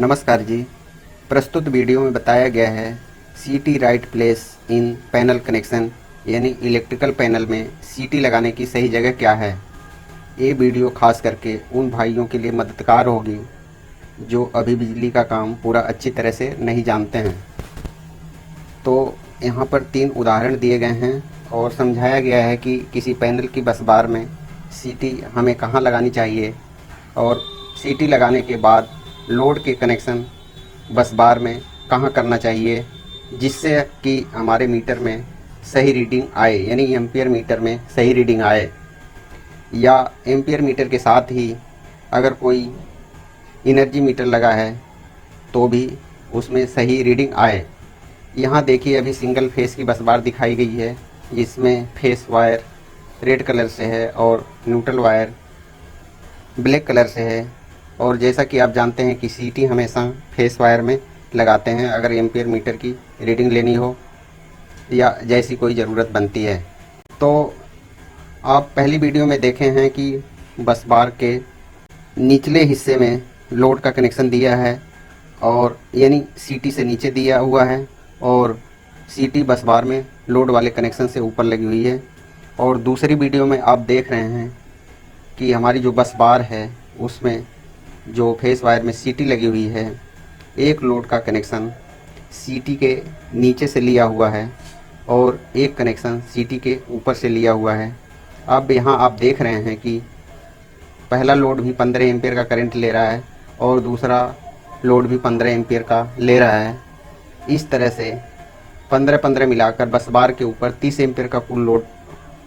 नमस्कार जी। प्रस्तुत वीडियो में बताया गया है सीटी right place in panel connection, यानी इलेक्ट्रिकल पैनल में सीटी लगाने की सही जगह क्या है। ये वीडियो खास करके उन भाइयों के लिए मददगार होगी जो अभी बिजली का काम पूरा अच्छी तरह से नहीं जानते हैं। तो यहाँ पर 3 उदाहरण दिए गए हैं और समझाया गया है कि किसी पैनल की बस बार में सीटी हमें कहाँ लगानी चाहिए और सीटी लगाने के बाद लोड के कनेक्शन बस बार में कहाँ करना चाहिए, जिससे कि हमारे मीटर में सही रीडिंग आए, यानी एम्पियर मीटर में सही रीडिंग आए, या एम्पियर मीटर के साथ ही अगर कोई एनर्जी मीटर लगा है तो भी उसमें सही रीडिंग आए। यहाँ देखिए अभी सिंगल फेस की बस बार दिखाई गई है, जिसमें फेस वायर रेड कलर से है और न्यूट्रल वायर ब्लैक कलर से है। और जैसा कि आप जानते हैं कि सीटी हमेशा फेस वायर में लगाते हैं अगर एम्पियर मीटर की रीडिंग लेनी हो या जैसी कोई ज़रूरत बनती है। तो आप पहली वीडियो में देखे हैं कि बस बार के निचले हिस्से में लोड का कनेक्शन दिया है और यानी सीटी से नीचे दिया हुआ है और सीटी बस बार में लोड वाले कनेक्शन से ऊपर लगी हुई है। और दूसरी वीडियो में आप देख रहे हैं कि हमारी जो बस बार है उसमें जो फेस वायर में सीटी लगी हुई है, एक लोड का कनेक्शन सीटी के नीचे से लिया हुआ है और एक कनेक्शन सीटी के ऊपर से लिया हुआ है। अब यहाँ आप देख रहे हैं कि पहला लोड भी 15 एम्पियर का करंट ले रहा है और दूसरा लोड भी 15 एम्पियर का ले रहा है। इस तरह से 15-15 मिलाकर बस बार के ऊपर 30 एम्पियर का कुल लोड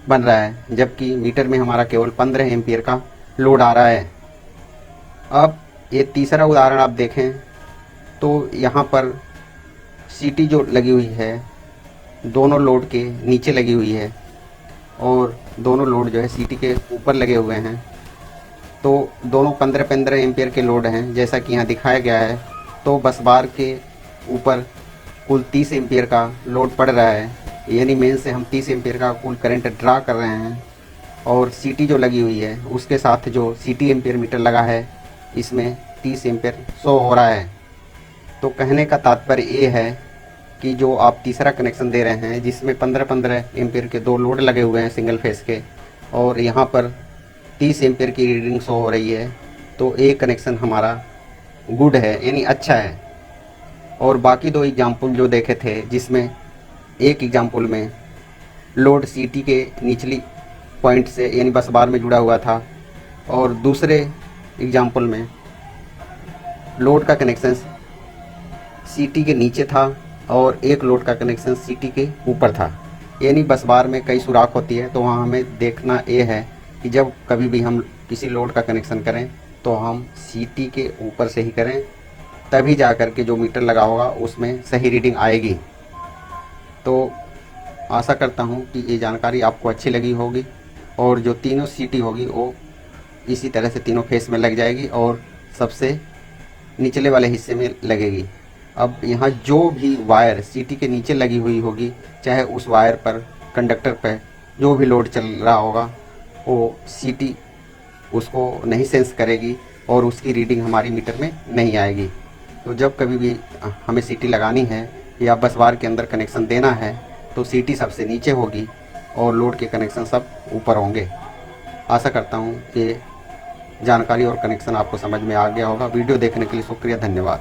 बन रहा है, जबकि मीटर में हमारा केवल 15 एम्पियर का लोड आ रहा है। अब ये तीसरा उदाहरण आप देखें तो यहाँ पर सीटी जो लगी हुई है दोनों लोड के नीचे लगी हुई है और दोनों लोड जो है सीटी के ऊपर लगे हुए हैं। तो दोनों 15-15 एम्पियर के लोड हैं जैसा कि यहाँ दिखाया गया है। तो बस बार के ऊपर कुल 30 एम्पियर का लोड पड़ रहा है, यानी मेन से हम 30 एम्पियर का कुल करंट ड्रा कर रहे हैं। और सीटी जो लगी हुई है उसके साथ जो सीटी एम्पियर मीटर लगा है इसमें 30 एम्पियर शो हो रहा है। तो कहने का तात्पर्य ये है कि जो आप तीसरा कनेक्शन दे रहे हैं जिसमें 15-15 एम्पियर के 2 लोड लगे हुए हैं सिंगल फेस के और यहाँ पर 30 एम्पियर की रीडिंग शो हो रही है, तो एक कनेक्शन हमारा गुड है, यानी अच्छा है। और बाकी 2 एग्जाम्पल जो देखे थे जिसमें एक एग्जाम्पल में लोड सीटी के निचली पॉइंट से यानी बस बार में जुड़ा हुआ था और दूसरे एग्जाम्पल में लोड का कनेक्शन सीटी के नीचे था और एक लोड का कनेक्शन सीटी के ऊपर था। यानी बस बार में कई सुराख होती है, तो वहाँ हमें देखना ये है कि जब कभी भी हम किसी लोड का कनेक्शन करें तो हम सीटी के ऊपर से ही करें, तभी जा कर के जो मीटर लगा होगा उसमें सही रीडिंग आएगी। तो आशा करता हूँ कि ये जानकारी आपको अच्छी लगी होगी और जो तीनों सीटी होगी वो इसी तरह से तीनों फेस में लग जाएगी और सबसे निचले वाले हिस्से में लगेगी। अब यहाँ जो भी वायर सीटी के नीचे लगी हुई होगी, चाहे उस वायर पर कंडक्टर पर जो भी लोड चल रहा होगा वो सीटी उसको नहीं सेंस करेगी और उसकी रीडिंग हमारी मीटर में नहीं आएगी। तो जब कभी भी हमें सीटी लगानी है या बस बार के अंदर कनेक्शन देना है तो सीटी सबसे नीचे होगी और लोड के कनेक्शन सब ऊपर होंगे। आशा करता हूँ कि जानकारी और कनेक्शन आपको समझ में आ गया होगा। वीडियो देखने के लिए शुक्रिया, धन्यवाद।